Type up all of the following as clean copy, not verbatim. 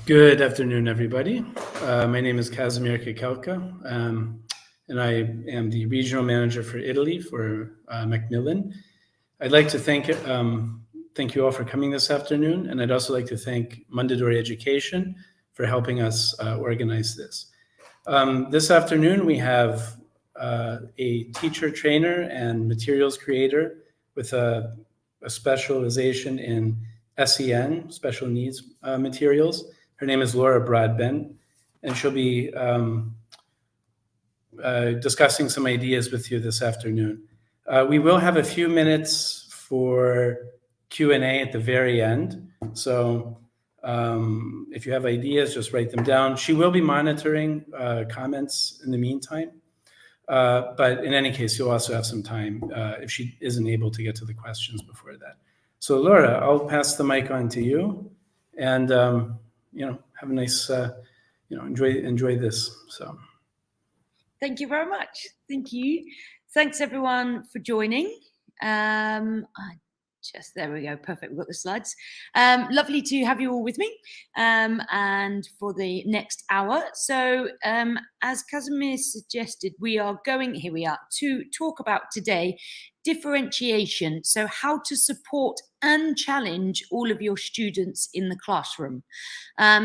Good afternoon, everybody. My name is Kazimir Kakelka, and I am the regional manager for Italy for Macmillan. I'd like to thank you all for coming this afternoon, and I'd also like to thank Mondadori Education for helping us organize this. This afternoon, we have a teacher trainer and materials creator with a specialization in SEN, special needs materials. Her name is Laura Broadbent, and she'll be discussing some ideas with you this afternoon. We will have a few minutes for Q&A at the very end. So if you have ideas, just write them down. She will be monitoring comments in the meantime. But in any case, you'll also have some time if she isn't able to get to the questions before that. So Laura, I'll pass the mic on to you, and have a nice, enjoy this. So, thank you very much. Thank you. Thanks everyone for joining. There we go. Perfect. We've got the slides. Lovely to have you all with me and for the next hour. So as Kazimir suggested, we are going, here we are, to talk about today differentiation. So how to support and challenge all of your students in the classroom.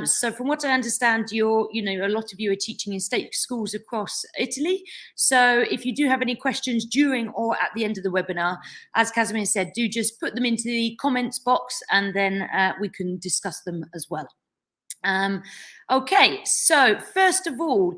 So from what I understand, a lot of you are teaching in state schools across Italy. So if you do have any questions during or at the end of the webinar, as Kazimir said, do just put them into the comments box and then we can discuss them as well. Okay, so first of all,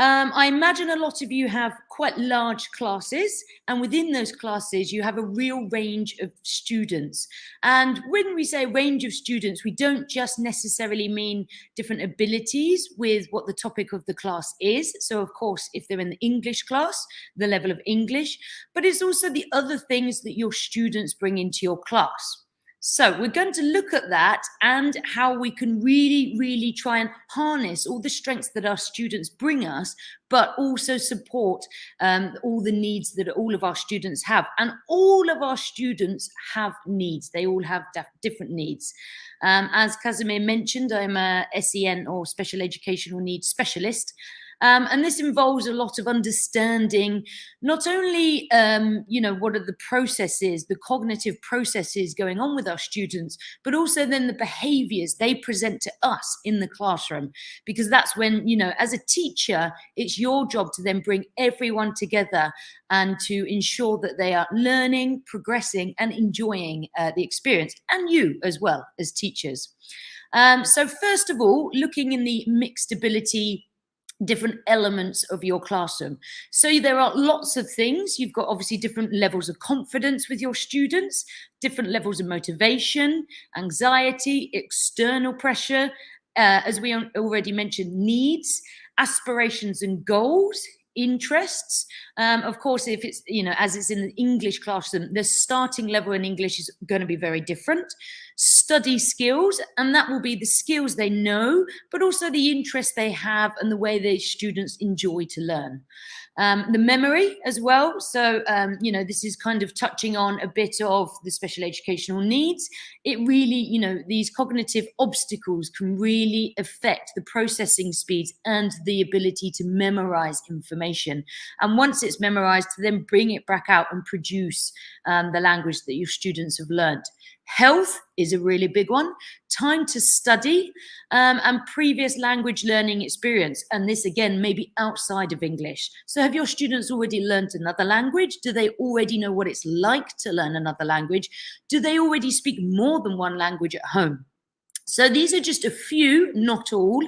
I imagine a lot of you have quite large classes, and within those classes, you have a real range of students. And when we say range of students, we don't just necessarily mean different abilities with what the topic of the class is. So, of course, if they're in the English class, the level of English, but it's also the other things that your students bring into your class. So we're going to look at that and how we can really try and harness all the strengths that our students bring us, but also support all the needs that all of our students have. And all of our students have needs. They all have different needs. As Kazimir mentioned, I'm a SEN or special educational needs specialist. And this involves a lot of understanding, not only, what are the processes, the cognitive processes going on with our students, but also then the behaviors they present to us in the classroom. Because that's when, as a teacher, it's your job to then bring everyone together and to ensure that they are learning, progressing, and enjoying the experience, and you as well as teachers. So first of all, looking in the mixed ability different elements of your classroom. So there are lots of things. You've got obviously different levels of confidence with your students, different levels of motivation, anxiety, external pressure, as we already mentioned, needs, aspirations and goals, interests. Of course, if it's, as it's in the English classroom, the starting level in English is going to be very different. Study skills, and that will be the skills they know, but also the interest they have and the way the students enjoy to learn. The memory as well. So, this is kind of touching on a bit of the special educational needs. It really, these cognitive obstacles can really affect the processing speeds and the ability to memorize information. And once it's memorized, to then bring it back out and produce the language that your students have learned. Health is a really big one. Time to study and previous language learning experience. And this, again, may be outside of English. So have your students already learned another language? Do they already know what it's like to learn another language? Do they already speak more than one language at home? So these are just a few, not all,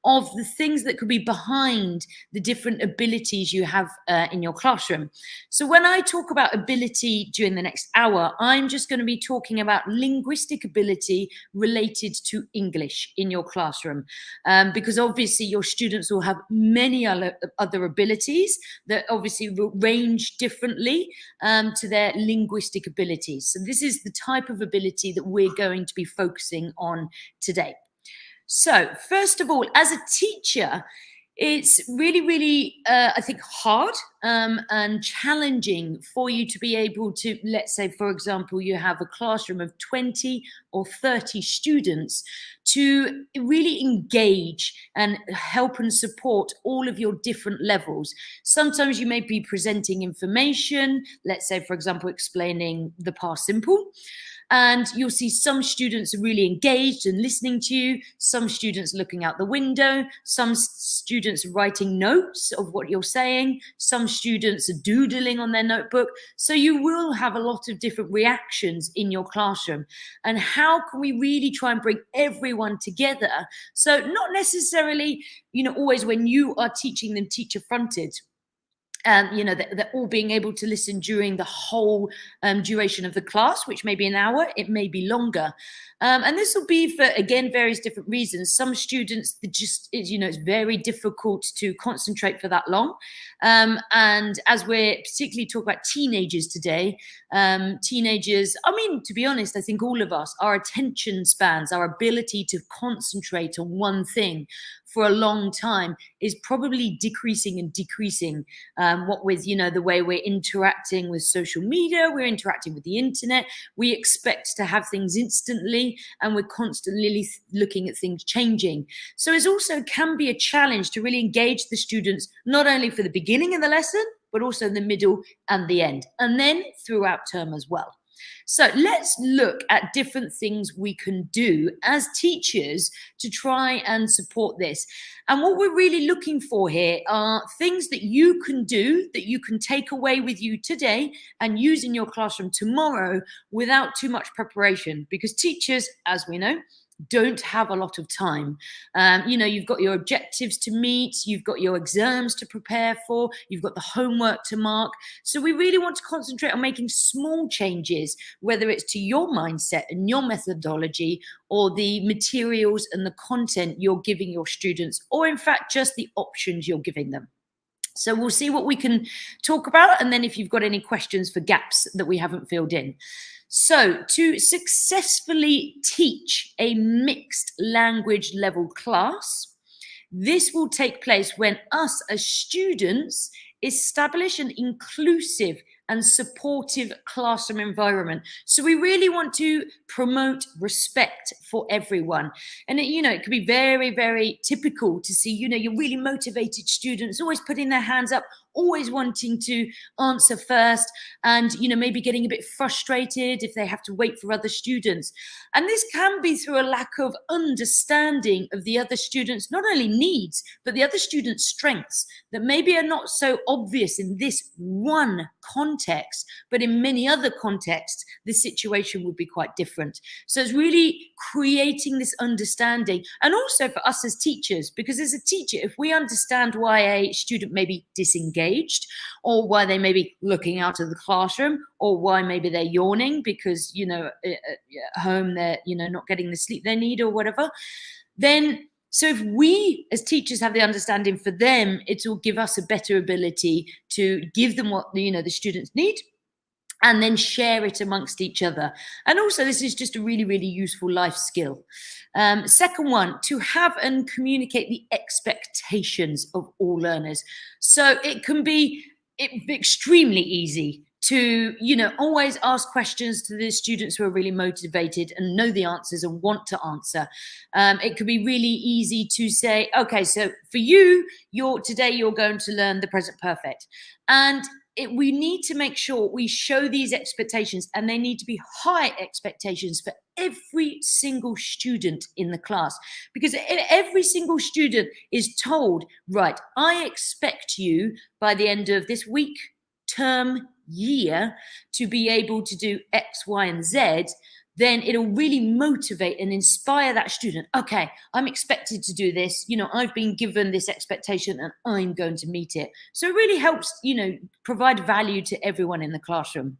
of the things that could be behind the different abilities you have in your classroom. So when I talk about ability during the next hour, I'm just going to be talking about linguistic ability related to English in your classroom, because obviously your students will have many other abilities that obviously will range differently to their linguistic abilities. So this is the type of ability that we're going to be focusing on today. So first of all, as a teacher, It's really, really, I think, hard and challenging for you to be able to, let's say, for example, you have a classroom of 20 or 30 students, to really engage and help and support all of your different levels. Sometimes you may be presenting information, let's say, for example, explaining the past simple. And you'll see some students are really engaged and listening to you, some students looking out the window, some students writing notes of what you're saying, some students are doodling on their notebook. So you will have a lot of different reactions in your classroom. And how can we really try and bring everyone together? So not necessarily, always when you are teaching them teacher frontage, they're all being able to listen during the whole duration of the class, which may be an hour, it may be longer. And this will be for, again, various different reasons. Some students, it's very difficult to concentrate for that long. And as we're particularly talking about teenagers today, to be honest, I think all of us, our attention spans, our ability to concentrate on one thing for a long time is probably decreasing. What with, the way we're interacting with social media, we're interacting with the internet, we expect to have things instantly, and we're constantly looking at things changing. So it also can be a challenge to really engage the students, not only for the beginning of the lesson, but also in the middle and the end, and then throughout term as well. So let's look at different things we can do as teachers to try and support this. And what we're really looking for here are things that you can do, that you can take away with you today and use in your classroom tomorrow without too much preparation. Because teachers, as we know, don't have a lot of time. You've got your objectives to meet, you've got your exams to prepare for, you've got the homework to mark. So we really want to concentrate on making small changes, whether it's to your mindset and your methodology, or the materials and the content you're giving your students, or in fact, just the options you're giving them. So we'll see what we can talk about, and then if you've got any questions for gaps that we haven't filled in. So to successfully teach a mixed language level class, this will take place when us as students establish an inclusive and supportive classroom environment. So we really want to promote respect for everyone. And it can be very, very typical to see, your really motivated students always putting their hands up, always wanting to answer first, and maybe getting a bit frustrated if they have to wait for other students. And this can be through a lack of understanding of the other students' not only needs, but the other students' strengths that maybe are not so obvious in this one context, but in many other contexts, the situation would be quite different. So it's really creating this understanding, and also for us as teachers, because as a teacher, if we understand why a student may be disengaged, or why they may be looking out of the classroom, or why maybe they're yawning because, at home they're, not getting the sleep they need or whatever, then so if we as teachers have the understanding for them, it will give us a better ability to give them what the students need, and then share it amongst each other. And also, this is just a really, really useful life skill. Second one, to have and communicate the expectations of all learners. So it can be extremely easy to, always ask questions to the students who are really motivated and know the answers and want to answer. It could be really easy to say, okay, so for you, today you're going to learn the present perfect. And we need to make sure we show these expectations, and they need to be high expectations for every single student in the class, because every single student is told, right, I expect you by the end of this week, term, year to be able to do X, Y, and Z. Then it'll really motivate and inspire that student. Okay, I'm expected to do this. I've been given this expectation and I'm going to meet it. So it really helps, provide value to everyone in the classroom.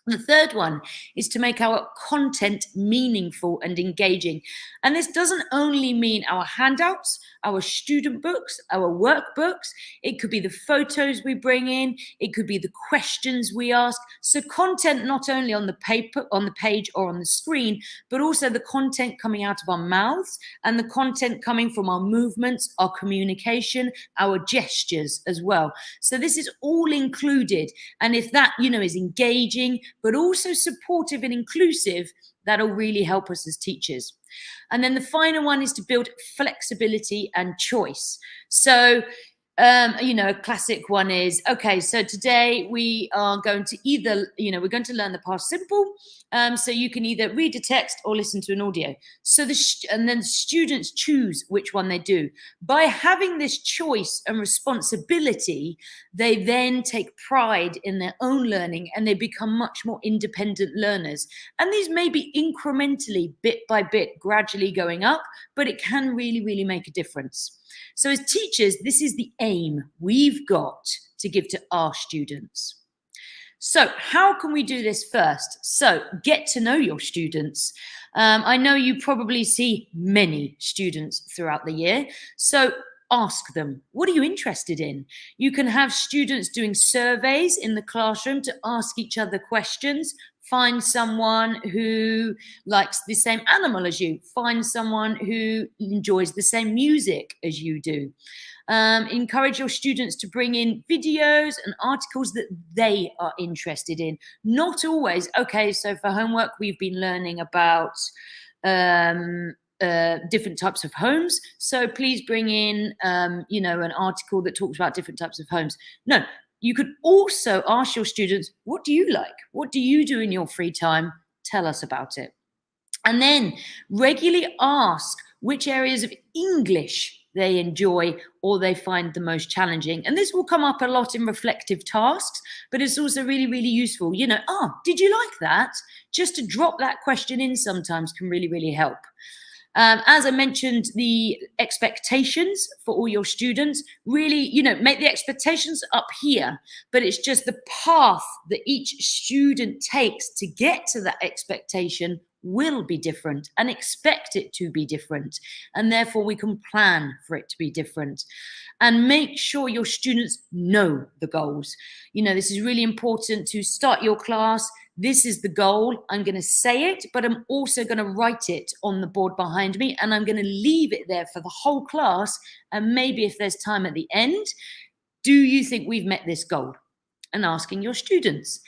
The third one is to make our content meaningful and engaging. And this doesn't only mean our handouts, our student books, our workbooks. It could be the photos we bring in. It could be the questions we ask. So content not only on the paper, on the page or on the screen, but also the content coming out of our mouths and the content coming from our movements, our communication, our gestures as well. So this is all included. And if that, is engaging, but also supportive and inclusive, that'll really help us as teachers. And then the final one is to build flexibility and choice. So, a classic one is, okay, so today we are going to either, we're going to learn the past simple. So you can either read a text or listen to an audio. So and then students choose which one they do. By having this choice and responsibility, they then take pride in their own learning and they become much more independent learners. And these may be incrementally, bit by bit, gradually going up, but it can really, really make a difference. So as teachers, this is the aim we've got to give to our students. So how can we do this first? So get to know your students. I know you probably see many students throughout the year. So ask them, what are you interested in? You can have students doing surveys in the classroom to ask each other questions. Find someone who likes the same animal as you. Find someone who enjoys the same music as you do. Encourage your students to bring in videos and articles that they are interested in. Not always, okay, so for homework, we've been learning about different types of homes. So please bring in, an article that talks about different types of homes. No. You could also ask your students, what do you like? What do you do in your free time? Tell us about it. And then regularly ask which areas of English they enjoy or they find the most challenging. And this will come up a lot in reflective tasks, but it's also really, really useful. Did you like that? Just to drop that question in sometimes can really, really help. As I mentioned, the expectations for all your students, really, make the expectations up here, but it's just the path that each student takes to get to that expectation will be different and expect it to be different. And therefore we can plan for it to be different and make sure your students know the goals. This is really important to start your class. This is the goal. I'm going to say it, but I'm also going to write it on the board behind me and I'm going to leave it there for the whole class. And maybe if there's time at the end, do you think we've met this goal? And asking your students.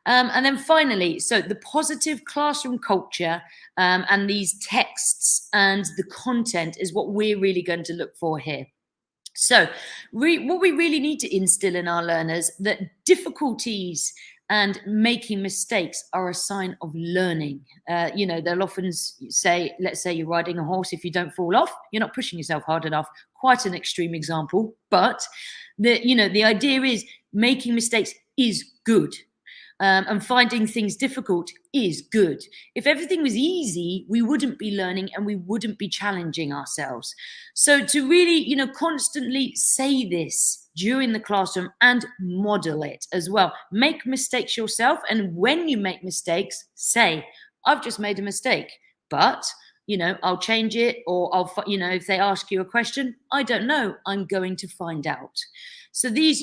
And then finally, so the positive classroom culture and these texts and the content is what we're really going to look for here. So what we really need to instill in our learners that difficulties and making mistakes are a sign of learning. They'll often say, let's say you're riding a horse, if you don't fall off, you're not pushing yourself hard enough. Quite an extreme example, but the idea is making mistakes is good. And finding things difficult is good. If everything was easy, we wouldn't be learning and we wouldn't be challenging ourselves. So to really, constantly say this during the classroom and model it as well. Make mistakes yourself. And when you make mistakes, say, I've just made a mistake, but I'll change it, or if they ask you a question, I don't know, I'm going to find out. So these,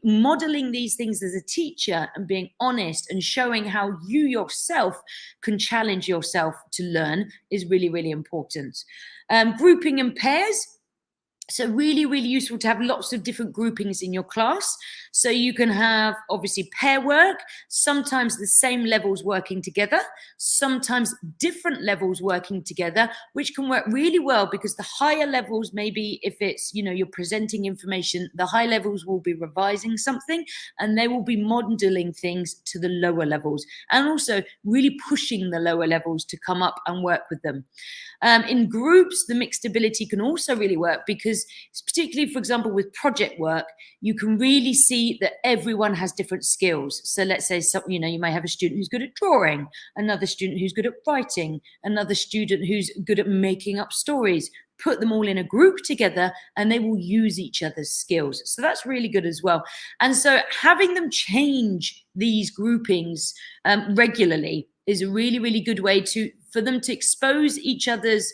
modeling these things as a teacher and being honest and showing how you yourself can challenge yourself to learn is really, really important. Grouping in pairs. So really, really useful to have lots of different groupings in your class. So you can have obviously pair work, sometimes the same levels working together, sometimes different levels working together, which can work really well because the higher levels, maybe if it's, you're presenting information, the high levels will be revising something and they will be modeling things to the lower levels and also really pushing the lower levels to come up and work with them. In groups, the mixed ability can also really work because because particularly, for example, with project work, you can really see that everyone has different skills. So let's say, you may have a student who's good at drawing, another student who's good at writing, another student who's good at making up stories. Put them all in a group together and they will use each other's skills. So that's really good as well. And so having them change these groupings regularly is a really, really good way for them to expose each other's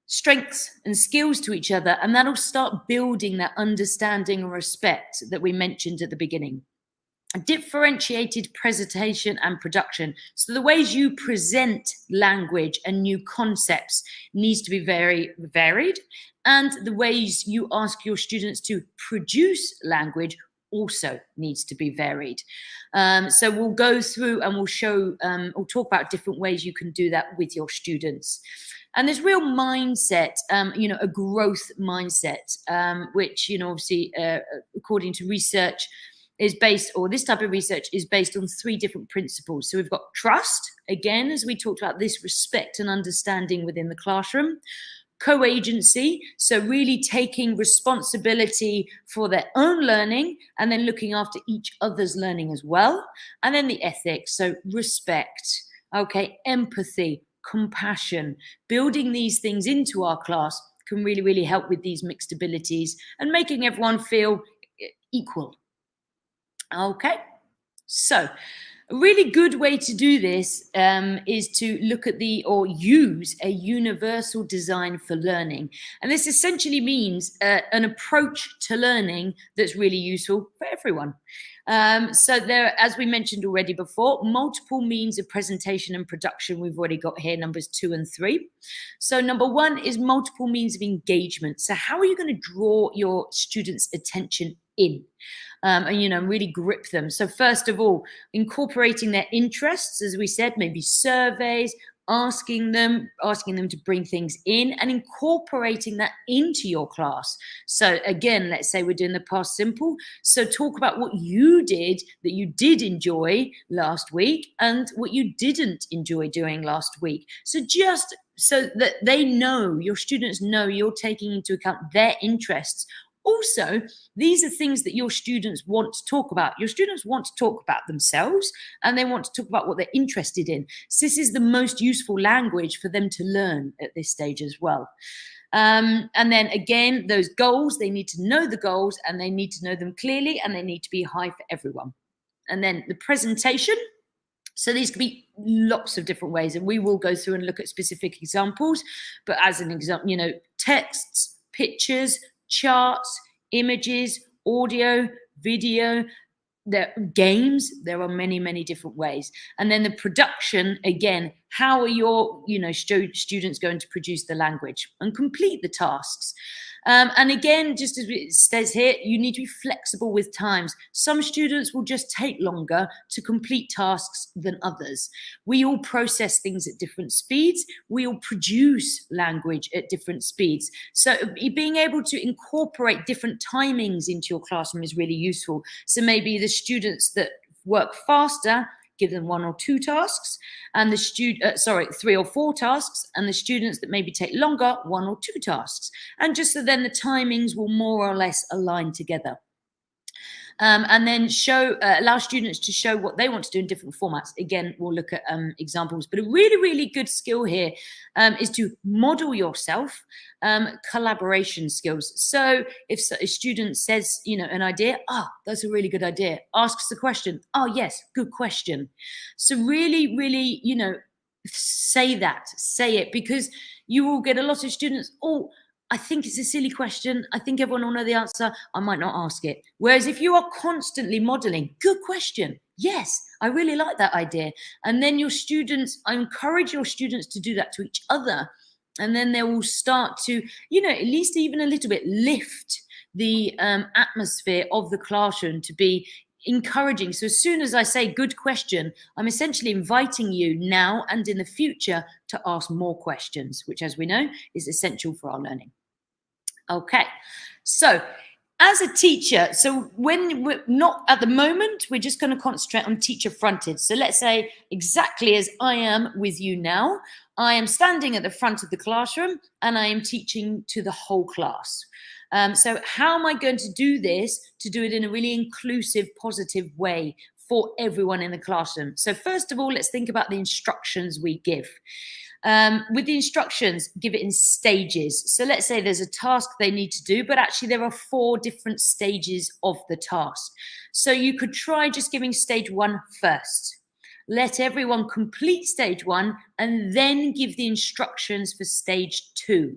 strengths and skills to each other. And that'll start building that understanding and respect that we mentioned at the beginning. Differentiated presentation and production. So the ways you present language and new concepts needs to be very varied, and the ways you ask your students to produce language also needs to be varied. So we'll go through and we'll talk about different ways you can do that with your students. And this real mindset, a growth mindset, which, obviously, according to research, is based, or this type of research is based on 3 different principles. So we've got trust, again, as we talked about, this respect and understanding within the classroom. Co-agency, so really taking responsibility for their own learning and then looking after each other's learning as well. And then the ethics, so respect, empathy, compassion. Building these things into our class can really, really help with these mixed abilities and making everyone feel equal. Okay, so a really good way to do this is to look at use a universal design for learning. And this essentially means an approach to learning that's really useful for everyone. So there, as we mentioned already before, multiple means of presentation and production. We've already got here numbers 2 and 3. So number 1 is multiple means of engagement. So how are you going to draw your students' attention in? And really grip them. So first of all, incorporating their interests, as we said, maybe surveys, asking them to bring things in and incorporating that into your class. So again, let's say we're doing the past simple. So talk about what you did that you did enjoy last week and what you didn't enjoy doing last week. So just so that they know, your students know you're taking into account their interests. Also, these are things that your students want to talk about. Your students want to talk about themselves and they want to talk about what they're interested in. So this is the most useful language for them to learn at this stage as well. And then again, those goals, they need to know the goals and they need to know them clearly and they need to be high for everyone. And then the presentation. So these could be lots of different ways and we will go through and look at specific examples. But as an example, texts, pictures, charts, images, audio, video, games. There are many, many different ways. And then the production, again, how are your students going to produce the language and complete the tasks? And again, just as it says here, you need to be flexible with times. Some students will just take longer to complete tasks than others. We all process things at different speeds. We all produce language at different speeds. So being able to incorporate different timings into your classroom is really useful. So maybe the students that work faster, give them 1 or 2 tasks, and the 3 or 4 tasks, and the students that maybe take longer, 1 or 2 tasks. And just so then the timings will more or less align together. And then allow students to show what they want to do in different formats. Again, we'll look at examples, but a really, really good skill here is to model yourself collaboration skills. So if a student says, an idea, that's a really good idea. Asks the question, yes, good question. So really, really, say it, because you will get a lot of students, I think it's a silly question. I think everyone will know the answer. I might not ask it. Whereas if you are constantly modeling, good question. Yes, I really like that idea. And then I encourage your students to do that to each other. And then they will start to, at least even a little bit lift the atmosphere of the classroom to be encouraging. So as soon as I say good question, I'm essentially inviting you now and in the future to ask more questions, which, as we know, is essential for our learning. Okay, so as a teacher, so when we're not at the moment, we're just going to concentrate on teacher frontage. So let's say exactly as I am with you now, I am standing at the front of the classroom and I am teaching to the whole class. So how am I going to do this to do it in a really inclusive, positive way for everyone in the classroom? So first of all, let's think about the instructions we give. With the instructions, give it in stages. So let's say there's a task they need to do, but actually there are 4 different stages of the task. So you could try just giving stage 1 first. Let everyone complete stage 1 and then give the instructions for stage 2.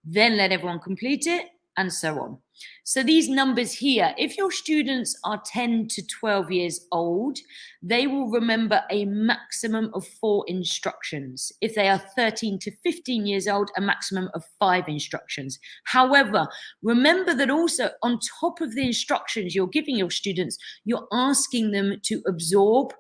Then let everyone complete it and so on. So these numbers here, if your students are 10 to 12 years old, they will remember a maximum of 4 instructions. If they are 13 to 15 years old, a maximum of 5 instructions. However, remember that also on top of the instructions you're giving your students, you're asking them to absorb,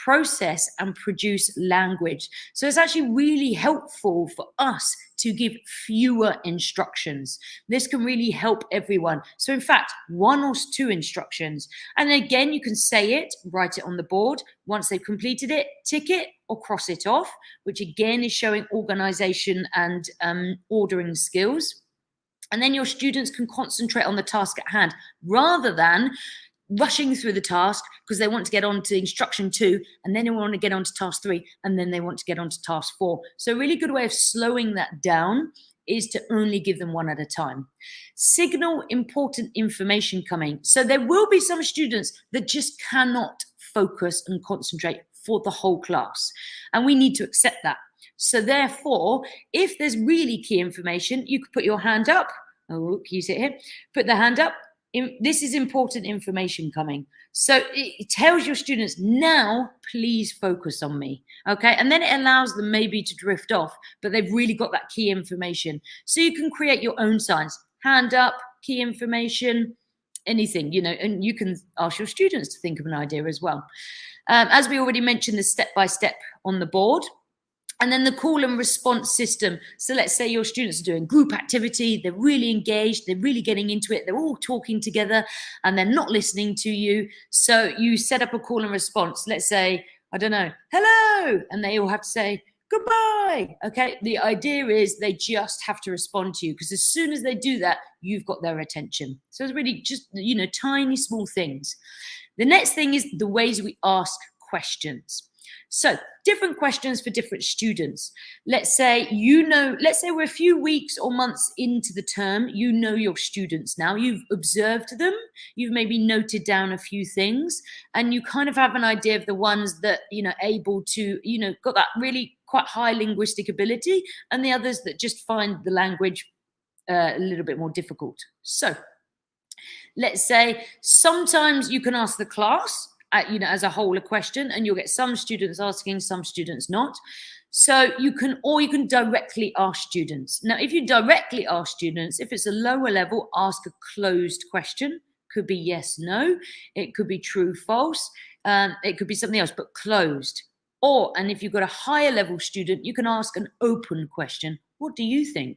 process and produce language. So it's actually really helpful for us to give fewer instructions. This can really help everyone. So in fact, 1 or 2 instructions. And again, you can say it, write it on the board. Once they've completed it, tick it or cross it off, which again is showing organization and ordering skills. And then your students can concentrate on the task at hand rather than rushing through the task because they want to get on to instruction 2 and then they want to get on to task 3 and then they want to get on to task 4. So a really good way of slowing that down is to only give them 1 at a time. Signal important information coming. So there will be some students that just cannot focus and concentrate for the whole class, and we need to accept that. So therefore, if there's really key information, you could put your hand up. Oh, can you sit here? Put the hand up. This is important information coming. So it tells your students, now please focus on me. Okay. And then it allows them maybe to drift off, but they've really got that key information. So you can create your own signs, hand up, key information, anything, you know, and you can ask your students to think of an idea as well. As we already mentioned, the step-by-step on the board. And then the call and response system. So let's say your students are doing group activity, they're really engaged, they're really getting into it, they're all talking together and they're not listening to you. So you set up a call and response. Let's say, I don't know, hello, and they all have to say goodbye. Okay, the idea is they just have to respond to you because as soon as they do that, you've got their attention. So it's really just, you know, tiny, small things. The next thing is the ways we ask questions. So different questions for different students. Let's say, let's say we're a few weeks or months into the term, you know your students now, you've observed them, you've maybe noted down a few things, and you kind of have an idea of the ones that, you know, able to, you know, got that really quite high linguistic ability, and the others that just find the language a little bit more difficult. So let's say sometimes you can ask the class, you know, as a whole, a question, and you'll get some students asking, some students not. So you can directly ask students. Now, if you directly ask students, if it's a lower level, ask a closed question. Could be yes, no. It could be true, false. It could be something else, but closed. And if you've got a higher level student, you can ask an open question. What do you think?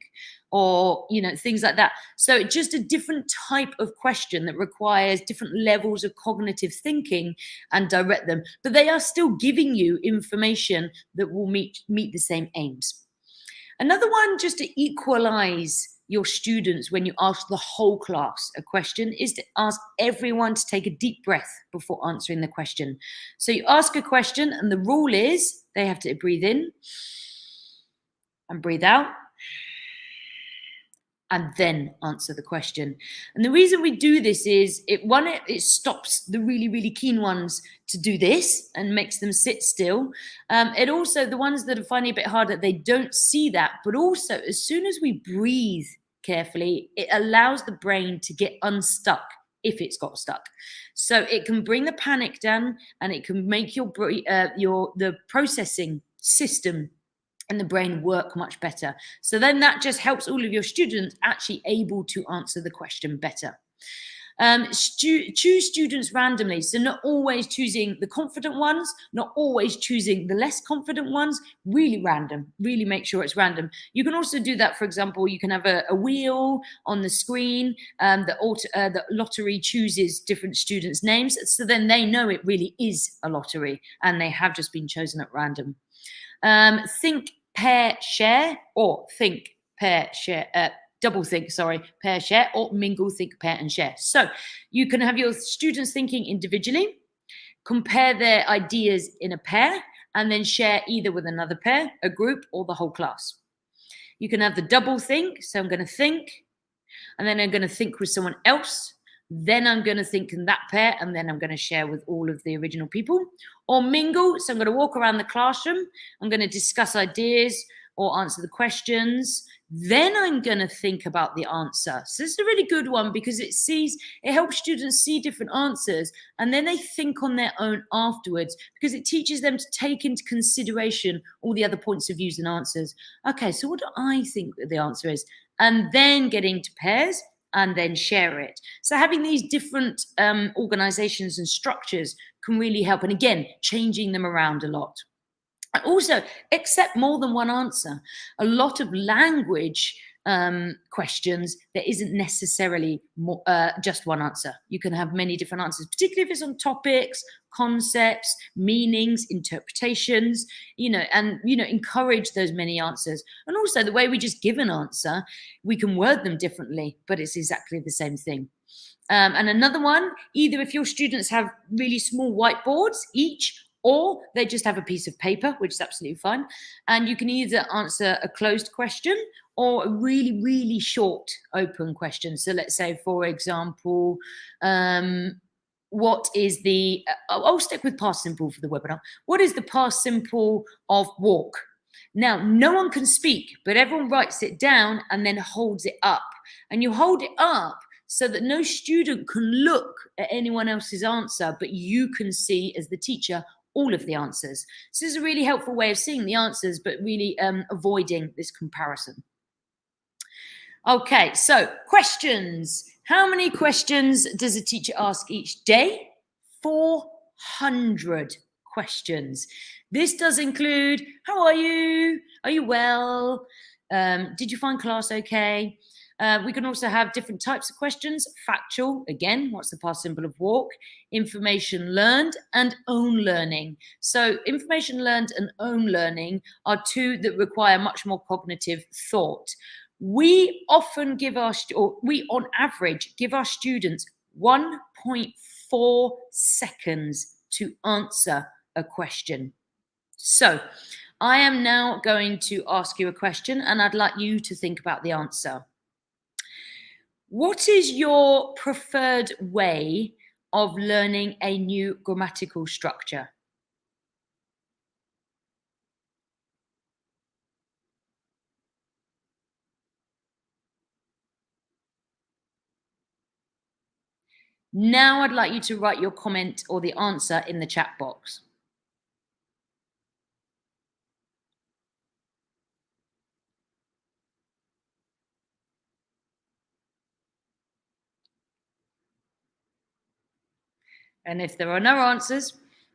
Or, you know, things like that. So just a different type of question that requires different levels of cognitive thinking and direct them. But they are still giving you information that will meet the same aims. Another one, just to equalize your students when you ask the whole class a question, is to ask everyone to take a deep breath before answering the question. So you ask a question and the rule is they have to breathe in and breathe out and then answer the question. And the reason we do this is it stops the really, really keen ones to do this and makes them sit still. It also, the ones that are finding it a bit harder, they don't see that. But also, as soon as we breathe carefully, it allows the brain to get unstuck if it's got stuck. So it can bring the panic down and it can make the processing system and the brain work much better. So then that just helps all of your students actually able to answer the question better. Choose students randomly. So not always choosing the confident ones, not always choosing the less confident ones, really random, really make sure it's random. You can also do that, for example, you can have a wheel on the screen. The lottery chooses different students' names. So then they know it really is a lottery and they have just been chosen at random. Think, pair, share, or think, pair, share, double think, sorry, pair, share, or mingle, think, pair, and share. So you can have your students thinking individually, compare their ideas in a pair, and then share either with another pair, a group, or the whole class. You can have the double think. So I'm going to think, and then I'm going to think with someone else. Then I'm going to think in that pair, and then I'm going to share with all of the original people. Or mingle. So I'm going to walk around the classroom. I'm going to discuss ideas or answer the questions. Then I'm going to think about the answer. So this is a really good one because it helps students see different answers, and then they think on their own afterwards because it teaches them to take into consideration all the other points of views and answers. Okay, so what do I think the answer is? And then get into pairs and then share it. So having these different organizations and structures can really help. And again, changing them around a lot. And also, accept more than one answer. A lot of language questions, there isn't necessarily just one answer. You can have many different answers, particularly if it's on topics, concepts, meanings, interpretations, and encourage those many answers. And also the way we just give an answer, we can word them differently, but it's exactly the same thing. And another one, either if your students have really small whiteboards each, or they just have a piece of paper, which is absolutely fine. And you can either answer a closed question or a really, really short open question. So let's say, for example, what is the, I'll stick with past simple for the webinar. What is the past simple of walk? Now, no one can speak, but everyone writes it down and then holds it up. And you hold it up so that no student can look at anyone else's answer, but you can see as the teacher all of the answers. So this is a really helpful way of seeing the answers, but really avoiding this comparison. Okay, so questions. How many questions does a teacher ask each day? 400 questions. This does include, how are you? Are you well? Did you find class okay? We can also have different types of questions. Factual, again, what's the past simple of walk? Information learned and own learning. So information learned and own learning are two that require much more cognitive thought. We often we on average give our students 1.4 seconds to answer a question. So I am now going to ask you a question and I'd like you to think about the answer. What is your preferred way of learning a new grammatical structure? Now I'd like you to write your comment or the answer in the chat box. And if there are no answers,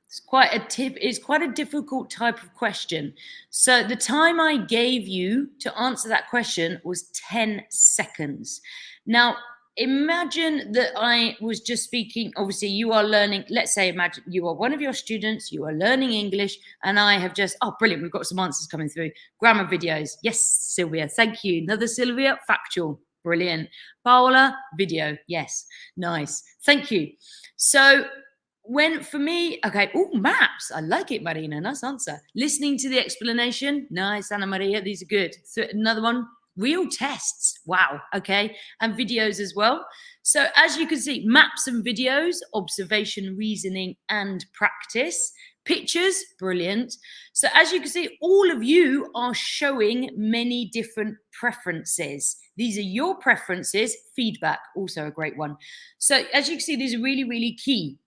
it's quite a difficult type of question. So the time I gave you to answer that question was 10 seconds. Now, imagine that I was just speaking, obviously you are learning, let's say, imagine you are one of your students, you are learning English, and I have just, oh, brilliant, we've got some answers coming through. Grammar videos. Yes, Sylvia, thank you. Another Sylvia, factual. Brilliant. Paola, video. Yes, nice. Thank you. So for me, okay, oh, maps. I like it, Marina. Nice answer. Listening to the explanation. Nice, Anna Maria. These are good. So another one, real tests. Wow. Okay. And videos as well. So as you can see, maps and videos, observation, reasoning, and practice. Pictures, brilliant. So as you can see, all of you are showing many different preferences. These are your preferences. Feedback, also a great one. So as you can see, these are really, really key.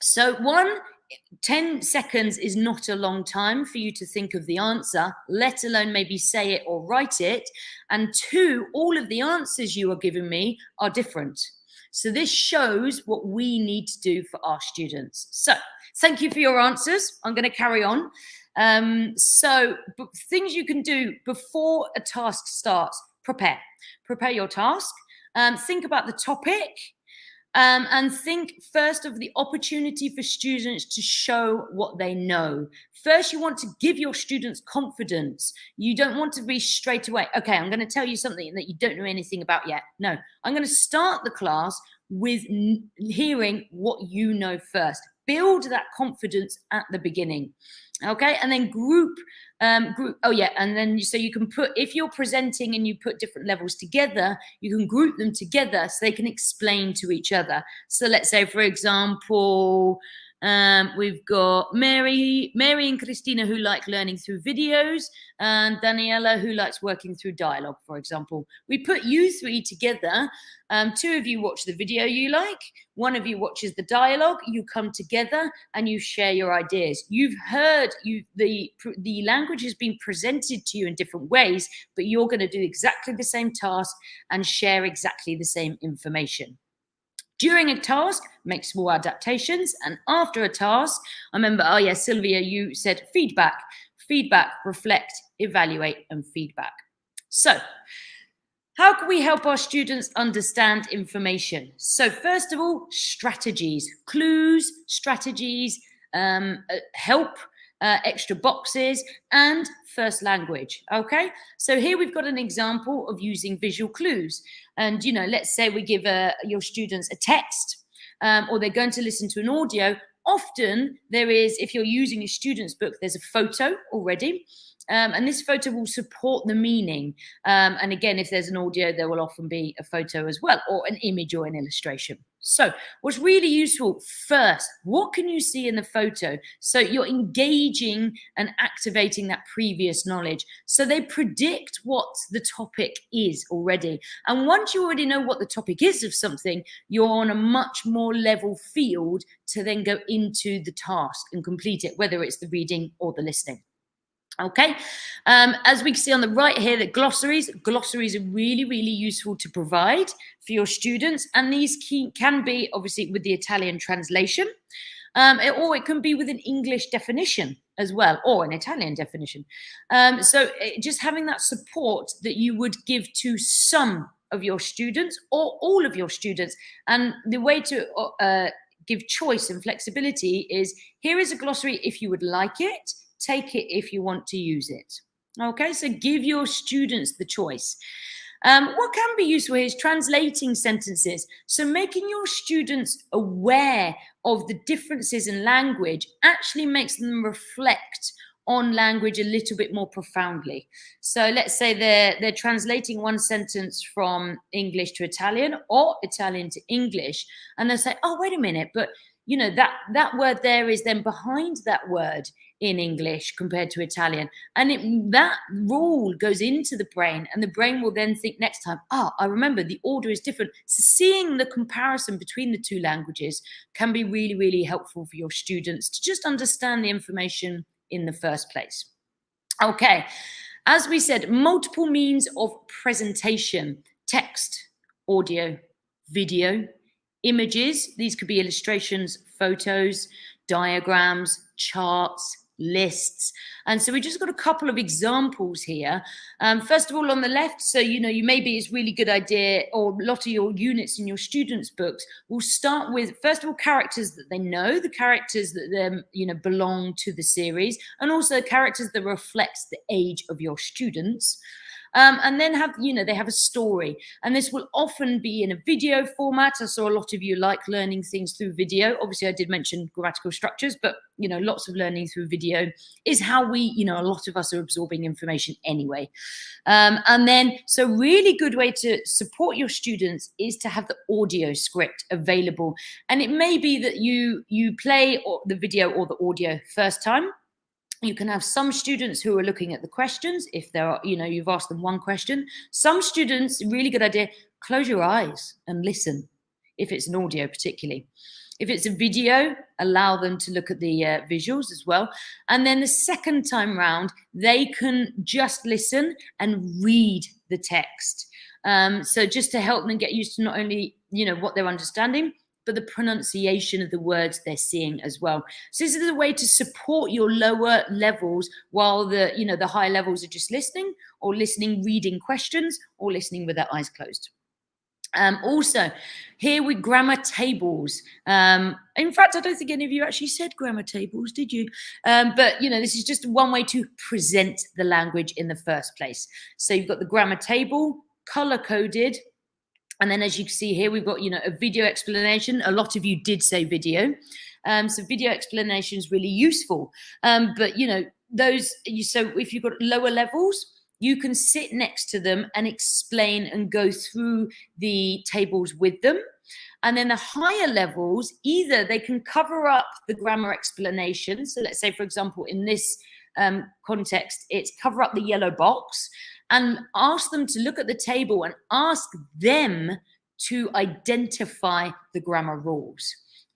So 10 seconds is not a long time for you to think of the answer, let alone maybe say it or write it. And 2, all of the answers you are giving me are different. So this shows what we need to do for our students. So thank you for your answers. I'm going to carry on. So things you can do before a task starts: prepare your task, think about the topic, and think first of the opportunity for students to show what they know. First, you want to give your students confidence. You don't want to be straight away, okay, I'm going to tell you something that you don't know anything about yet. No, I'm going to start the class with hearing what you know first. Build that confidence at the beginning. Okay, and then group. Oh yeah, and then so you can put, if you're presenting and you put different levels together, you can group them together so they can explain to each other. So let's say, for example, we've got Mary and Christina, who like learning through videos, and Daniela, who likes working through dialogue, for example. We put you three together. Two of you watch the video you like, one of you watches the dialogue, you come together and you share your ideas. You've heard the language has been presented to you in different ways, but you're going to do exactly the same task and share exactly the same information. During a task, make small adaptations. And after a task, I remember, oh yeah, Sylvia, you said feedback, reflect, evaluate, and feedback. So how can we help our students understand information? So first of all, strategies, clues, strategies, help, extra boxes, and first language. Okay, so here we've got an example of using visual clues. And, you know, let's say we give your students a text, or they're going to listen to an audio. Often there is, if you're using a student's book, there's a photo already. And this photo will support the meaning. And again, if there's an audio, there will often be a photo as well, or an image or an illustration. So what's really useful, first, what can you see in the photo? So you're engaging and activating that previous knowledge. So they predict what the topic is already. And once you already know what the topic is of something, you're on a much more level field to then go into the task and complete it, whether it's the reading or the listening. Okay, as we can see on the right here, that glossaries are really, really useful to provide for your students. And these can be obviously with the Italian translation, or it can be with an English definition as well, or an Italian definition. So just having that support that you would give to some of your students or all of your students. And the way to give choice and flexibility is, here is a glossary if you would like it. Take it if you want to use it. Okay, so give your students the choice. What can be useful here is translating sentences. So making your students aware of the differences in language actually makes them reflect on language a little bit more profoundly. So let's say they're translating one sentence from English to Italian or Italian to English, and they say, oh, wait a minute, but you know, that word there is then behind that word in English compared to Italian. And that rule goes into the brain, and the brain will then think next time, I remember the order is different. So seeing the comparison between the two languages can be really, really helpful for your students to just understand the information in the first place. Okay, as we said, multiple means of presentation: text, audio, video, images. These could be illustrations, photos, diagrams, charts, lists. And so we just got a couple of examples here. First of all, on the left, so maybe it's really good idea, or a lot of your units in your students' books will start with, first of all, characters that they know, the characters that belong to the series, and also characters that reflects the age of your students. And then they have a story, and this will often be in a video format. I saw a lot of you like learning things through video. Obviously, I did mention grammatical structures, but lots of learning through video is how we, a lot of us are absorbing information anyway. And then, so really good way to support your students is to have the audio script available. And it may be that you play the video or the audio first time. You can have some students who are looking at the questions. If there are, you've asked them one question. Some students, really good idea, close your eyes and listen, if it's an audio particularly. If it's a video, allow them to look at the visuals as well. And then the second time round, they can just listen and read the text. So just to help them get used to not only, what they're understanding, but the pronunciation of the words they're seeing as well. So this is a way to support your lower levels while the higher levels are just listening, or listening, reading questions, or listening with their eyes closed. Also, here with grammar tables. In fact, I don't think any of you actually said grammar tables, did you? But, this is just one way to present the language in the first place. So you've got the grammar table, color-coded. And then as you can see here, we've got, a video explanation. A lot of you did say video. So video explanation is really useful. But, so if you've got lower levels, you can sit next to them and explain and go through the tables with them. And then the higher levels, either they can cover up the grammar explanation. So let's say, for example, in this context, it's cover up the yellow box, and ask them to look at the table and ask them to identify the grammar rules.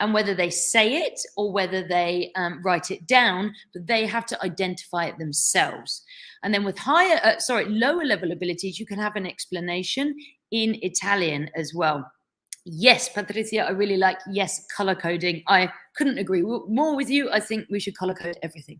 And whether they say it or whether they write it down, but they have to identify it themselves. And then with lower level abilities, you can have an explanation in Italian as well. Yes, Patricia, I really like, yes, color coding. I couldn't agree more with you. I think we should color code everything.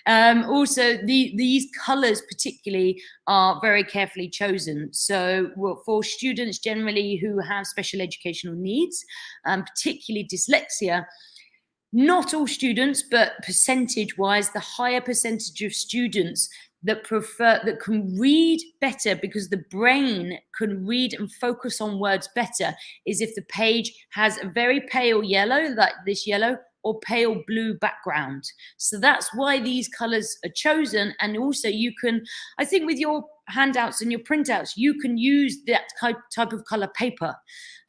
Also, these colors particularly are very carefully chosen. So for students generally who have special educational needs, particularly dyslexia, not all students, but percentage-wise, the higher percentage of students that can read better, because the brain can read and focus on words better, is if the page has a very pale yellow, like this yellow, or pale blue background. So that's why these colors are chosen. And also you can, I think with your handouts and your printouts, you can use that type of color paper.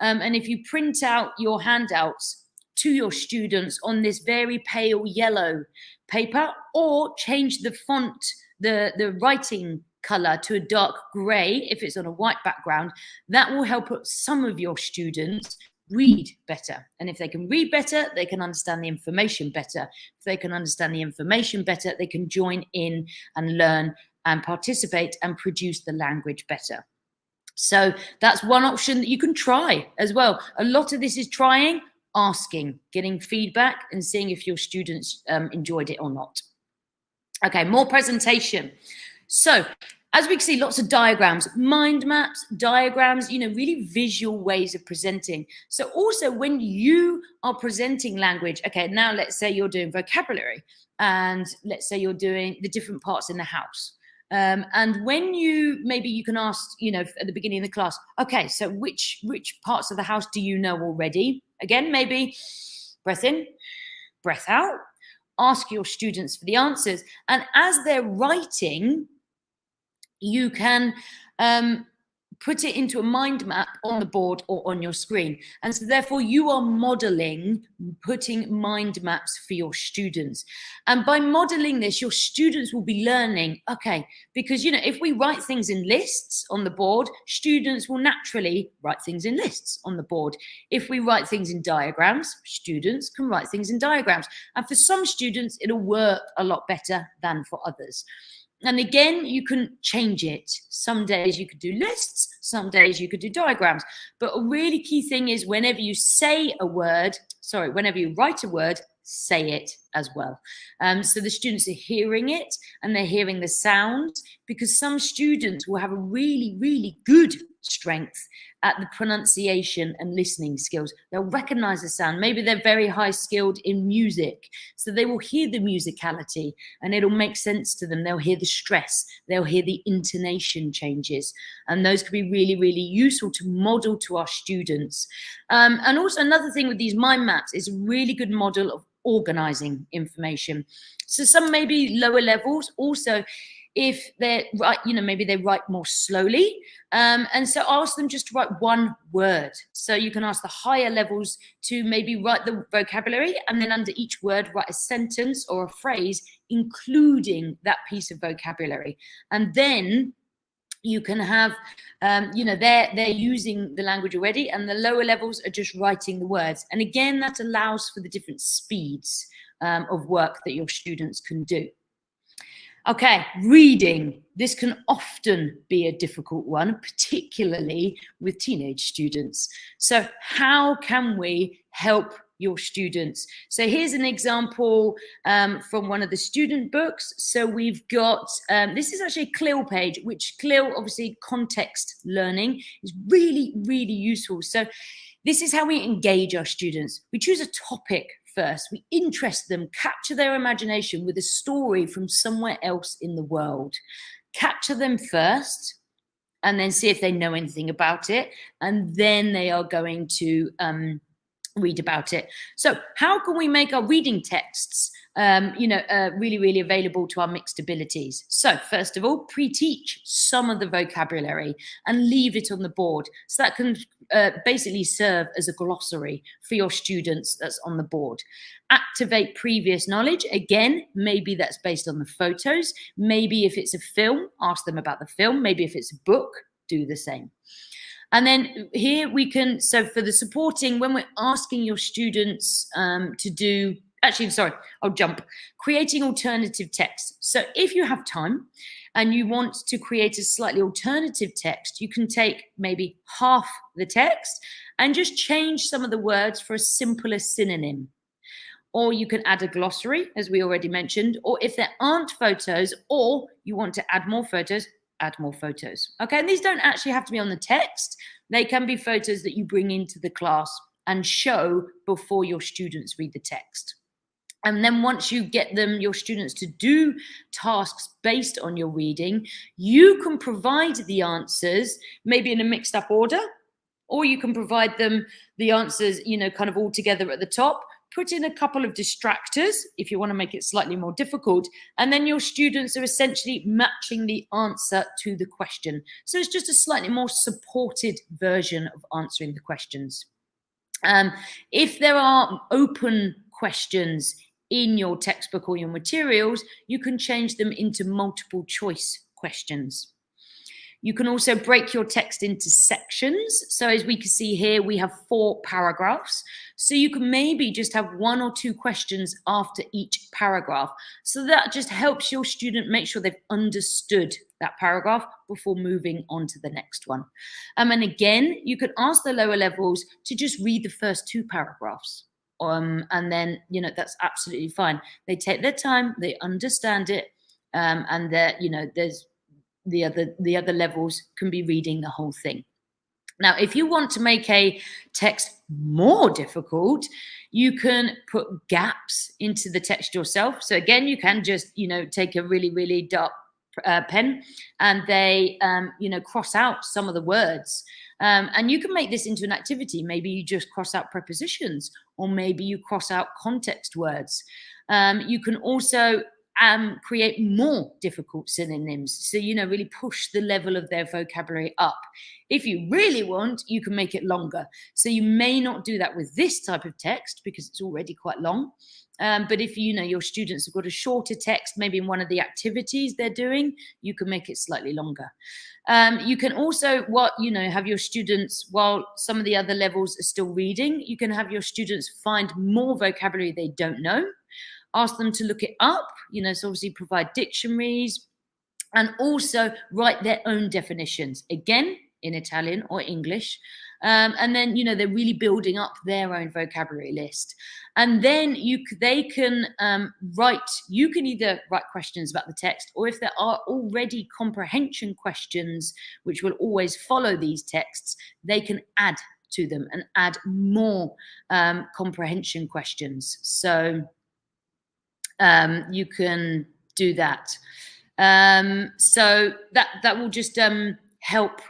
And if you print out your handouts to your students on this very pale yellow paper, or change the font, the writing color to a dark gray if it's on a white background, that will help some of your students read better. And if they can read better, they can understand the information better. If they can understand the information better, they can join in and learn and participate and produce the language better. So that's one option that you can try as well. A lot of this is trying, asking, getting feedback, and seeing if your students enjoyed it or not. Okay, more presentation. So as we can see, lots of diagrams, mind maps, diagrams, really visual ways of presenting. So also when you are presenting language, okay, now let's say you're doing vocabulary, and let's say you're doing the different parts in the house. And when maybe you can ask, at the beginning of the class, okay, so which parts of the house do you know already? Again, maybe breath in, breath out. Ask your students for the answers. And as they're writing, you can put it into a mind map on the board or on your screen. And so therefore you are modeling, putting mind maps for your students. And by modeling this, your students will be learning, okay, because, if we write things in lists on the board, students will naturally write things in lists on the board. If we write things in diagrams, students can write things in diagrams. And for some students, it'll work a lot better than for others. And again, you can change it. Some days you could do lists, some days you could do diagrams. But a really key thing is whenever you write a word, say it as well. So the students are hearing it and they're hearing the sound, because some students will have a really, really good strength at the pronunciation and listening skills. They'll recognize the sound. Maybe they're very high skilled in music, so they will hear the musicality and it'll make sense to them. They'll hear the stress, they'll hear the intonation changes, and those can be really, really useful to model to our students. And also another thing with these mind maps is a really good model of organizing information. So some maybe lower levels also, if they're right, maybe they write more slowly. And so ask them just to write one word. So you can ask the higher levels to maybe write the vocabulary, and then under each word, write a sentence or a phrase, including that piece of vocabulary. And then You can have, they're using the language already, and the lower levels are just writing the words. And again, that allows for the different speeds of work that your students can do. Okay, reading. This can often be a difficult one, particularly with teenage students. So how can we help your students? So here's an example from one of the student books. So we've got, this is actually a CLIL page, which CLIL, obviously context learning, is really, really useful. So this is how we engage our students. We choose a topic first. We interest them, capture their imagination with a story from somewhere else in the world. Capture them first, and then see if they know anything about it. And then they are going to read about it. So how can we make our reading texts really, really available to our mixed abilities? So first of all, pre-teach some of the vocabulary and leave it on the board. So that can basically serve as a glossary for your students that's on the board. Activate previous knowledge. Again, maybe that's based on the photos. Maybe if it's a film, ask them about the film. Maybe if it's a book, do the same. And then here we can, so for the supporting, when we're asking your students to do, I'll jump. Creating alternative text. So if you have time and you want to create a slightly alternative text, you can take maybe half the text and just change some of the words for a simpler synonym. Or you can add a glossary, as we already mentioned, or if there aren't photos, or you want to add more photos, add more photos. Okay, and these don't actually have to be on the text. They can be photos that you bring into the class and show before your students read the text. And then once you get your students to do tasks based on your reading, you can provide the answers maybe in a mixed up order, or you can provide them the answers, kind of all together at the top. Put in a couple of distractors if you want to make it slightly more difficult. And then your students are essentially matching the answer to the question. So it's just a slightly more supported version of answering the questions. If there are open questions in your textbook or your materials, you can change them into multiple choice questions. You can also break your text into sections. So as we can see here, we have 4 paragraphs. So you can maybe just have 1 or 2 questions after each paragraph. So that just helps your student make sure they've understood that paragraph before moving on to the next one. And again, you can ask the lower levels to just read the first 2 paragraphs. And then, that's absolutely fine. They take their time, they understand it, and there's the other levels can be reading the whole thing. Now, if you want to make a text more difficult, you can put gaps into the text yourself. So again, you can just, take a really, really dark pen and they, cross out some of the words. And you can make this into an activity. Maybe you just cross out prepositions, or maybe you cross out context words. You can also create more difficult synonyms. So, really push the level of their vocabulary up. If you really want, you can make it longer. So you may not do that with this type of text because it's already quite long. But if your students have got a shorter text, maybe in one of the activities they're doing, you can make it slightly longer. You can also, have your students, while some of the other levels are still reading, you can have your students find more vocabulary they don't know. Ask them to look it up, so obviously provide dictionaries, and also write their own definitions, again, in Italian or English. And then, they're really building up their own vocabulary list. And then they can you can either write questions about the text, or if there are already comprehension questions, which will always follow these texts, they can add to them and add more comprehension questions. So you can do that. So that will just help,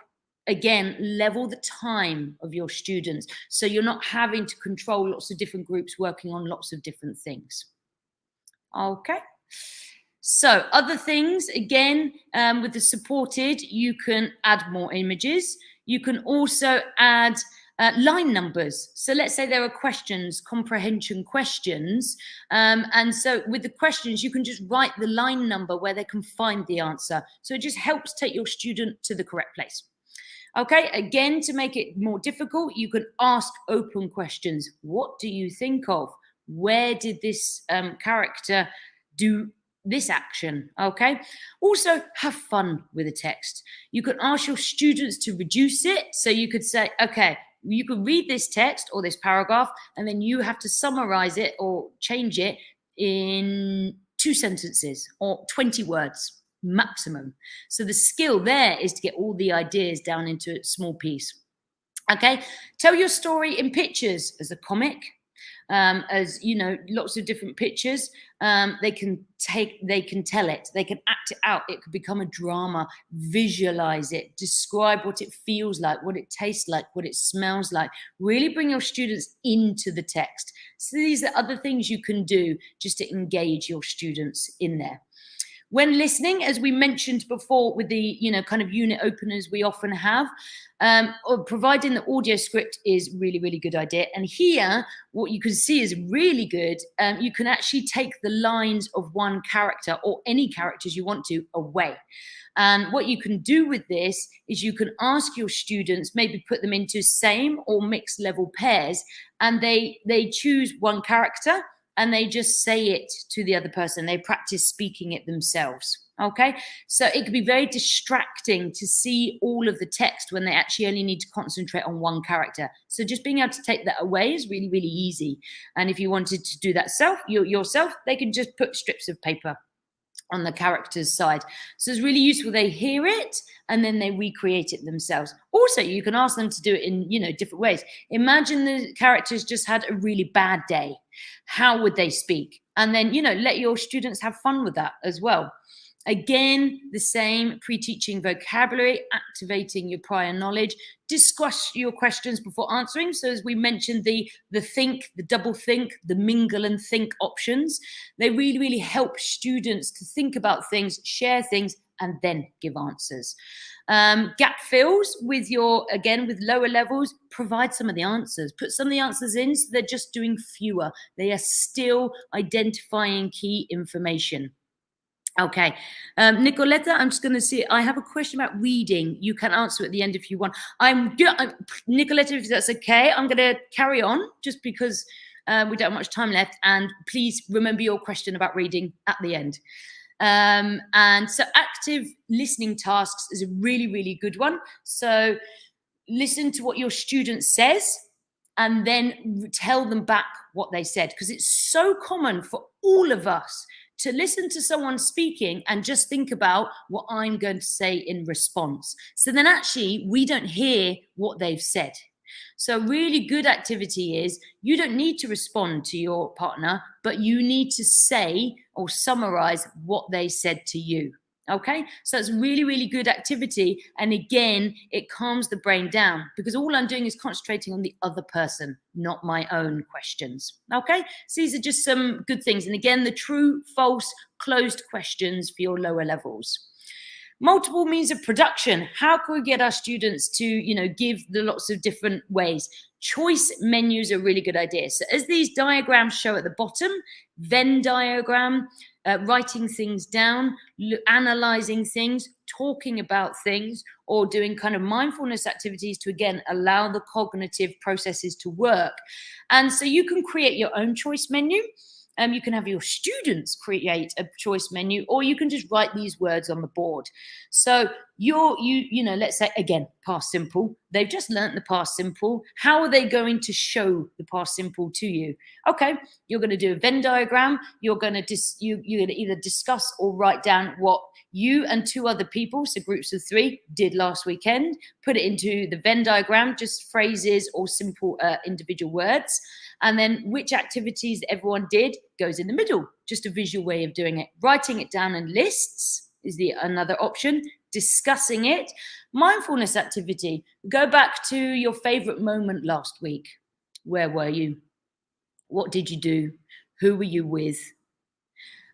again, level the time of your students. So you're not having to control lots of different groups working on lots of different things. Okay. So other things, again, with the supported, you can add more images. You can also add Line numbers. So let's say there are questions, comprehension questions. And so with the questions, you can just write the line number where they can find the answer. So it just helps take your student to the correct place. Okay, again, to make it more difficult, you can ask open questions. What do you think of? Where did this character do this action? Okay, also have fun with the text. You can ask your students to reduce it. So you could say, okay, you could read this text or this paragraph, and then you have to summarize it or change it in 2 sentences or 20 words maximum. So the skill there is to get all the ideas down into a small piece. Okay, tell your story in pictures, as a comic, as you know, lots of different pictures. They can tell it, they can act it out. It could become a drama. Visualize it, describe what it feels like, what it tastes like, what it smells like. Really bring your students into the text. So these are other things you can do just to engage your students in there. When listening, as we mentioned before with the, kind of unit openers we often have, or providing the audio script is really, really good idea. And here, what you can see is really good. You can actually take the lines of one character or any characters you want to away. And what you can do with this is you can ask your students, maybe put them into same or mixed level pairs, and they choose one character and they just say it to the other person. They practice speaking it themselves. Okay, so it can be very distracting to see all of the text when they actually only need to concentrate on one character. So just being able to take that away is really, really easy. And if you wanted to do that yourself, they can just put strips of paper on the character's side. So it's really useful. They hear it and then they recreate it themselves. Also, you can ask them to do it in, different ways. Imagine the characters just had a really bad day. How would they speak? And then, let your students have fun with that as well. Again, the same, pre-teaching vocabulary, activating your prior knowledge, discuss your questions before answering. So as we mentioned, the think, the double think, the mingle and think options, they really, really help students to think about things, share things, and then give answers. Gap fills with with lower levels, provide some of the answers, put some of the answers in so they're just doing fewer. They are still identifying key information. Okay, Nicoletta, I'm just going to see. I have a question about reading. You can answer at the end if you want. Nicoletta, if that's okay, I'm going to carry on just because we don't have much time left. And please remember your question about reading at the end. And so active listening tasks is a really, really good one. So listen to what your student says and then tell them back what they said, because it's so common for all of us to listen to someone speaking and just think about what I'm going to say in response. So then actually we don't hear what they've said. So really good activity is you don't need to respond to your partner, but you need to say or summarize what they said to you. Okay, so it's really, really good activity. And again, it calms the brain down because all I'm doing is concentrating on the other person, not my own questions. Okay, so these are just some good things. And again, the true, false, closed questions for your lower levels. Multiple means of production. How can we get our students to, give the lots of different ways? Choice menus are a really good idea. So as these diagrams show at the bottom, Venn diagram, writing things down, analyzing things, talking about things, or doing kind of mindfulness activities to, again, allow the cognitive processes to work. And so you can create your own choice menu. You can have your students create a choice menu, or you can just write these words on the board. So let's say, again, past simple. They've just learnt the past simple. How are they going to show the past simple to you? Okay, you're going to do a Venn diagram. You're going to either discuss or write down what you and 2 other people, so groups of 3, did last weekend. Put it into the Venn diagram, just phrases or simple individual words. And then which activities that everyone did goes in the middle, just a visual way of doing it. Writing it down in lists is another option. Discussing it. Mindfulness activity. Go back to your favorite moment last week. Where were you? What did you do? Who were you with?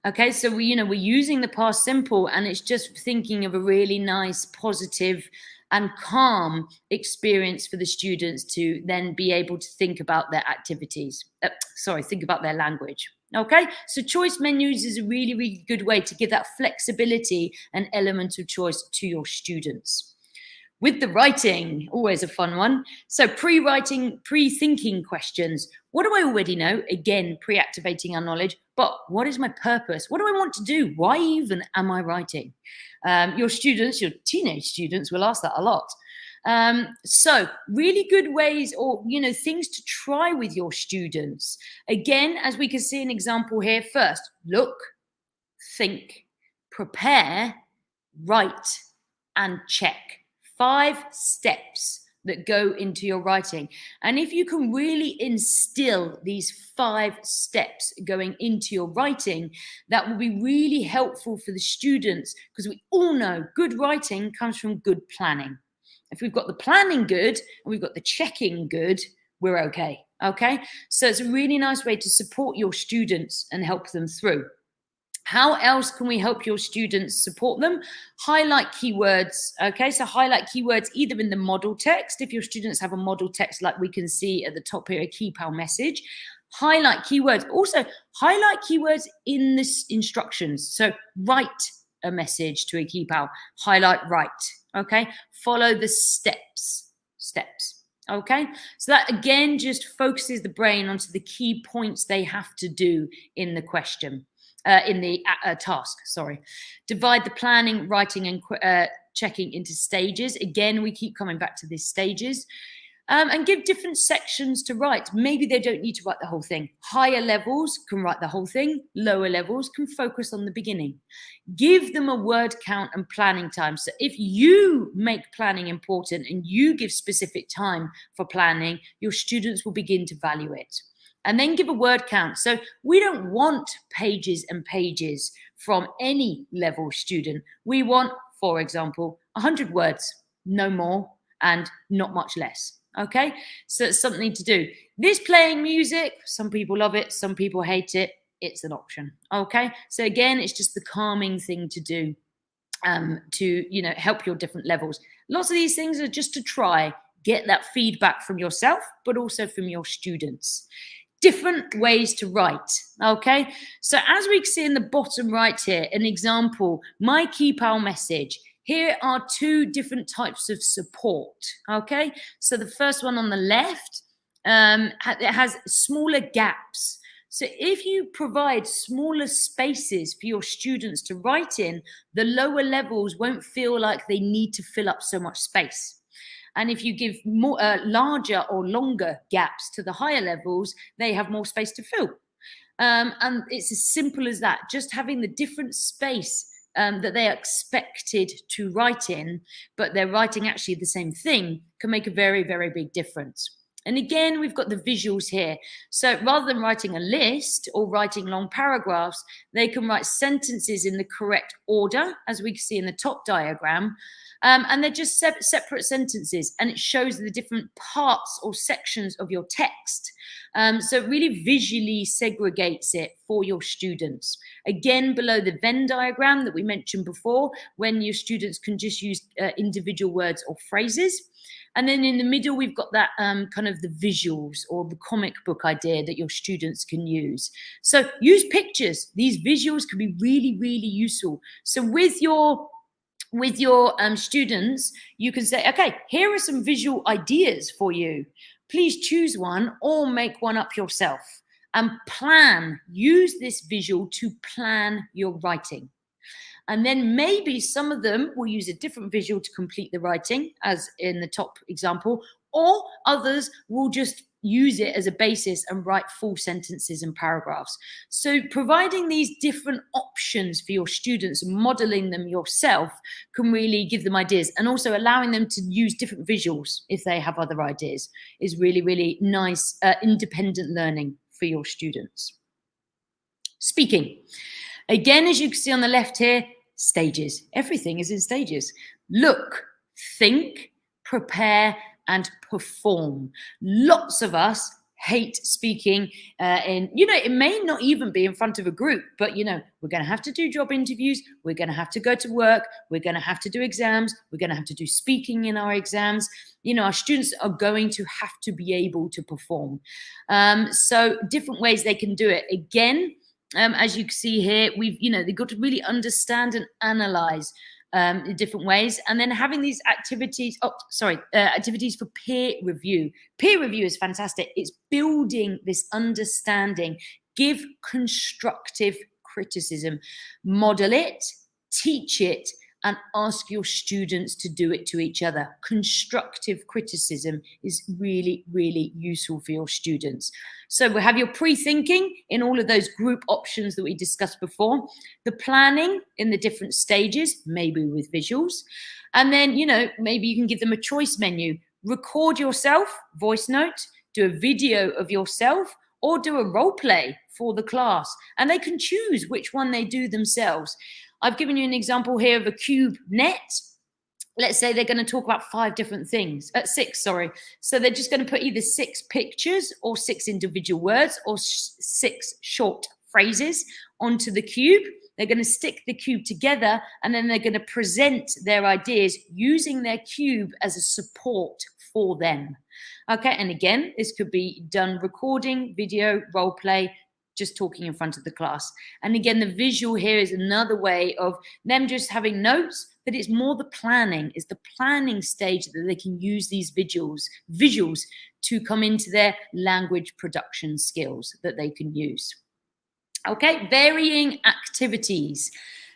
Okay, so we're using the past simple, and it's just thinking of a really nice, positive and calm experience for the students to then be able to think about their activities. Think about their language. Okay, so choice menus is a really, really good way to give that flexibility and element of choice to your students. With the writing, always a fun one. So pre-writing, pre-thinking questions. What do I already know? Again, pre-activating our knowledge. But what is my purpose? What do I want to do? Why even am I writing? Your students, your teenage students will ask that a lot. So really good ways or, things to try with your students. Again, as we can see an example here, first, look, think, prepare, write, and check. 5 steps that go into your writing. And if you can really instill these 5 steps going into your writing, that will be really helpful for the students, because we all know good writing comes from good planning. If we've got the planning good and we've got the checking good, we're okay. Okay, so it's a really nice way to support your students and help them through. How else can we help your students support them? Highlight keywords. Okay, so highlight keywords either in the model text, if your students have a model text like we can see at the top here, a key pal message. Highlight keywords. Also, highlight keywords in the instructions. So write a message to a key pal. Highlight write. Okay, follow the steps. Okay, so that again just focuses the brain onto the key points they have to do in the question. In the task, sorry. Divide the planning, writing, and checking into stages. Again, we keep coming back to these stages. And give different sections to write. Maybe they don't need to write the whole thing. Higher levels can write the whole thing. Lower levels can focus on the beginning. Give them a word count and planning time. So if you make planning important and you give specific time for planning, your students will begin to value it. And then give a word count. So we don't want pages and pages from any level student. We want, for example, 100 words, no more, and not much less. Okay, so it's something to do. This playing music, some people love it, some people hate it. It's an option. Okay, so again, it's just the calming thing to do to help your different levels. Lots of these things are just to try, get that feedback from yourself, but also from your students. Different ways to write. Okay, so as we can see in the bottom right here, an example, my key pal message. Here are 2 different types of support. Okay, so the first one on the left, it has smaller gaps. So if you provide smaller spaces for your students to write in, the lower levels won't feel like they need to fill up so much space. And if you give more larger or longer gaps to the higher levels, they have more space to fill. And it's as simple as that. Just having the different space that they are expected to write in, but they're writing actually the same thing, can make a very, very big difference. And again, we've got the visuals here. So rather than writing a list or writing long paragraphs, they can write sentences in the correct order, as we can see in the top diagram. And they're just separate sentences, and it shows the different parts or sections of your text. So it really visually segregates it for your students. Again, below the Venn diagram that we mentioned before, when your students can just use individual words or phrases. And then in the middle, we've got that kind of the visuals or the comic book idea that your students can use. So use pictures. These visuals can be really, really useful. So with your students, you can say, okay, here are some visual ideas for you. Please choose one or make one up yourself and use this visual to plan your writing. And then maybe some of them will use a different visual to complete the writing, as in the top example, or others will just use it as a basis and write full sentences and paragraphs. So providing these different options for your students, modeling them yourself, can really give them ideas, and also allowing them to use different visuals if they have other ideas is really, really nice independent learning for your students. Speaking. Again, as you can see on the left here, stages. Everything is in stages. Look, think, prepare, and perform. Lots of us hate speaking it may not even be in front of a group, but we're going to have to do job interviews, we're going to have to go to work, we're going to have to do exams, we're going to have to do speaking in our exams. Our students are going to have to be able to perform. So different ways they can do it. Again, as you can see here, they've got to really understand and analyze in different ways, and then having these activities activities for peer review. Peer review is fantastic. It's building this understanding. Give constructive criticism, model it, teach it, and ask your students to do it to each other. Constructive criticism is really, really useful for your students. So we have your pre-thinking in all of those group options that we discussed before, the planning in the different stages, maybe with visuals, and then, maybe you can give them a choice menu. Record yourself, voice note, do a video of yourself, or do a role play for the class, and they can choose which one they do themselves. I've given you an example here of a cube net. Let's say they're going to talk about 5 different things, 6, sorry. So they're just going to put either 6 pictures or 6 individual words or 6 short phrases onto the cube. They're going to stick the cube together, and then they're going to present their ideas using their cube as a support for them. Okay, and again, this could be done recording, video, role play, just talking in front of the class. And again, the visual here is another way of them just having notes, but it's more the planning. It's the planning stage that they can use these visuals to come into their language production skills that they can use. Okay, varying activities.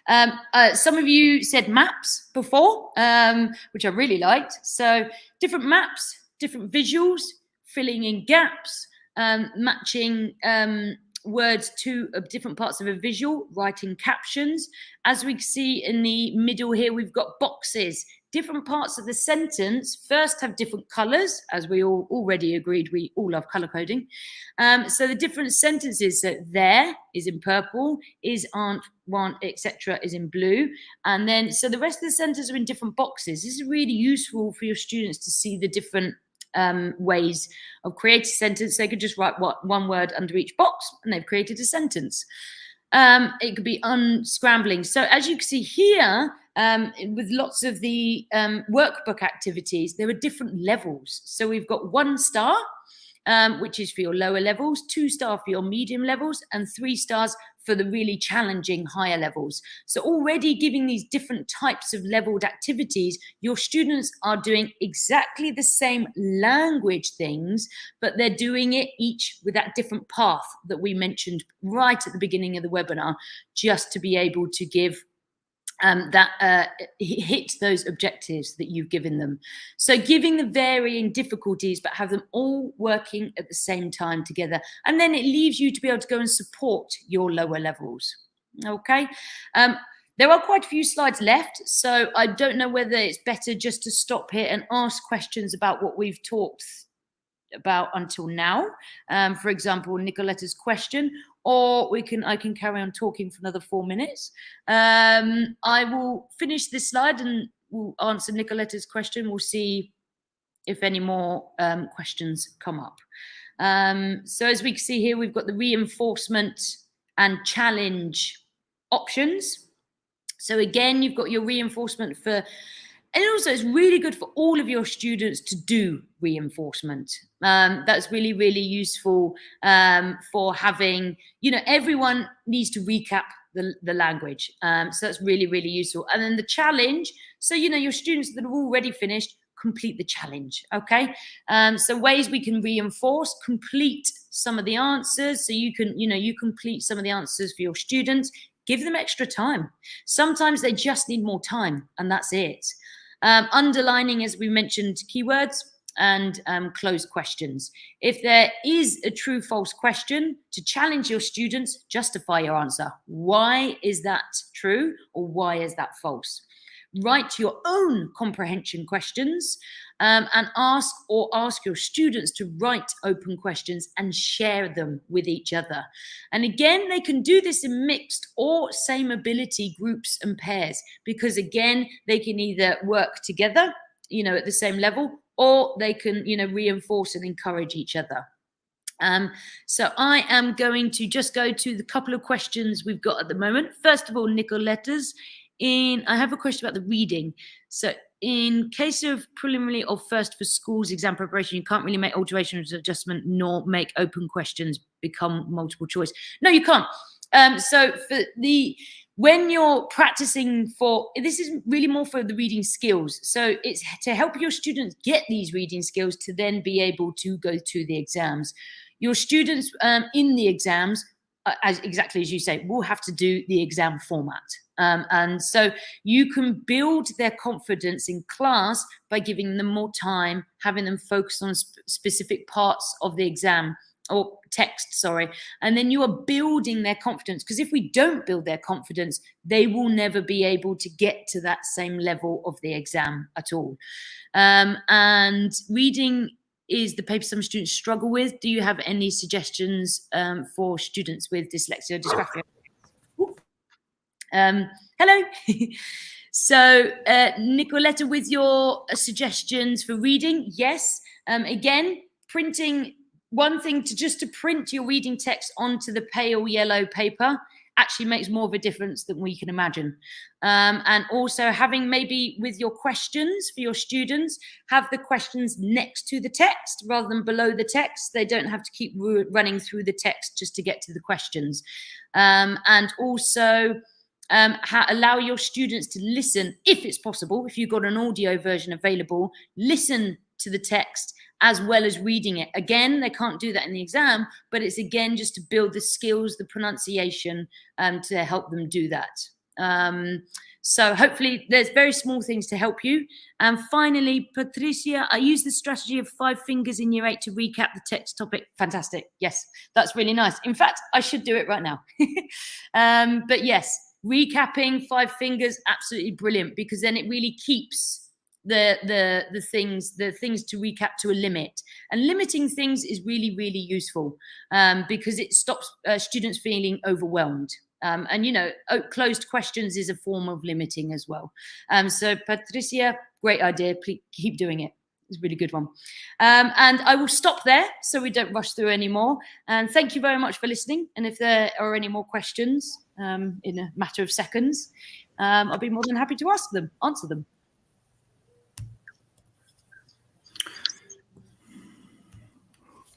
Some of you said maps before, which I really liked. So different maps, different visuals, filling in gaps, matching words to different parts of a visual, writing captions. As we see in the middle here, we've got boxes. Different parts of the sentence first have different colors, as we all already agreed we all love color coding. So the different sentences, so there is in purple, is aren't, want, etc. is in blue. And then, so the rest of the sentences are in different boxes. This is really useful for your students to see the different ways of creating a sentence. They could just write one word under each box and they've created a sentence. It could be unscrambling. So as you can see here, with lots of the workbook activities, there are different levels. So we've got 1 star, which is for your lower levels, 2 star for your medium levels, and 3 stars for the really challenging higher levels. So already giving these different types of leveled activities, your students are doing exactly the same language things, but they're doing it each with that different path that we mentioned right at the beginning of the webinar, just to be able to give hit those objectives that you've given them. So giving the varying difficulties, but have them all working at the same time together. And then it leaves you to be able to go and support your lower levels. Okay. There are quite a few slides left, so I don't know whether it's better just to stop here and ask questions about what we've talked about until now. For example, Nicoletta's question, or I can carry on talking for another 4 minutes. I will finish this slide and we'll answer Nicoletta's question. We'll see if any more questions come up. So as we can see here, we've got the reinforcement and challenge options. So again, you've got your reinforcement for, and also it's really good for all of your students to do reinforcement. That's really, really useful for having, everyone needs to recap the language. So that's really, really useful. And then the challenge, so, your students that have already finished, complete the challenge, okay? So ways we can reinforce, complete some of the answers. So you can, you complete some of the answers for your students, give them extra time. Sometimes they just need more time and that's it. Underlining, as we mentioned, keywords and closed questions. If there is a true false question, to challenge your students, justify your answer. Why is that true or why is that false? Write your own comprehension questions and ask your students to write open questions and share them with each other. And again, they can do this in mixed or same ability groups and pairs, because again, they can either work together, at the same level, or they can, reinforce and encourage each other. So I am going to just go to the couple of questions we've got at the moment. First of all, Nicoletta's I have a question about the reading. So in case of preliminary or first for schools exam preparation, you can't really make alterations, adjustment, nor make open questions become multiple choice. No, you can't. So when you're practicing this is really more for the reading skills. So it's to help your students get these reading skills to then be able to go to the exams. Your students in the exams, exactly as you say, will have to do the exam format. And so you can build their confidence in class by giving them more time, having them focus on specific parts of the exam or text, sorry. And then you are building their confidence, because if we don't build their confidence, they will never be able to get to that same level of the exam at all. And reading is the paper some students struggle with. Do you have any suggestions for students with dyslexia or dysgraphia? Hello. So Nicoletta, with your suggestions for reading, yes. Again, printing, one thing to print your reading text onto the pale yellow paper actually makes more of a difference than we can imagine. And also having maybe with your questions for your students, have the questions next to the text rather than below the text. They don't have to keep running through the text just to get to the questions. And also allow your students to listen, if it's possible, if you've got an audio version available, listen to the text as well as reading it. Again, they can't do that in the exam, but it's again just to build the skills, the pronunciation, to help them do that. So hopefully there's very small things to help you. And finally, Patricia, I use the strategy of 5 fingers in year 8 to recap the text topic. Fantastic. Yes, that's really nice. In fact, I should do it right now. But yes, recapping 5 fingers, absolutely brilliant, because then it really keeps the things to recap to a limit. And limiting things is really, really useful because it stops students feeling overwhelmed. And, you know, closed questions is a form of limiting as well. So Patricia, great idea. Please keep doing it. It's a really good one. And I will stop there so we don't rush through anymore. And thank you very much for listening. And if there are any more questions in a matter of seconds, I'll be more than happy to answer them.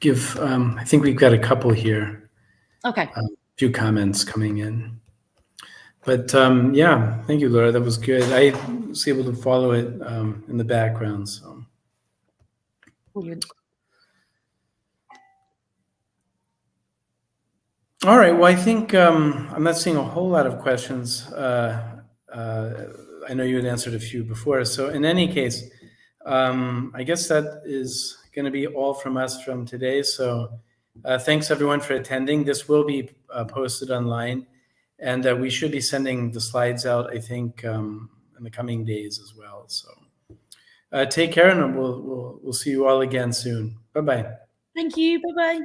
I think we've got a couple here. Okay. A few comments coming in. But yeah, thank you, Laura. That was good. I was able to follow it in the background. So. Brilliant. All right. Well, I think I'm not seeing a whole lot of questions. I know you had answered a few before. So in any case, I guess that is going to be all from us from today. So thanks everyone for attending. This will be posted online, and we should be sending the slides out, I think, in the coming days as well. So take care, and we'll see you all again soon. Bye-bye. Thank you. Bye-bye.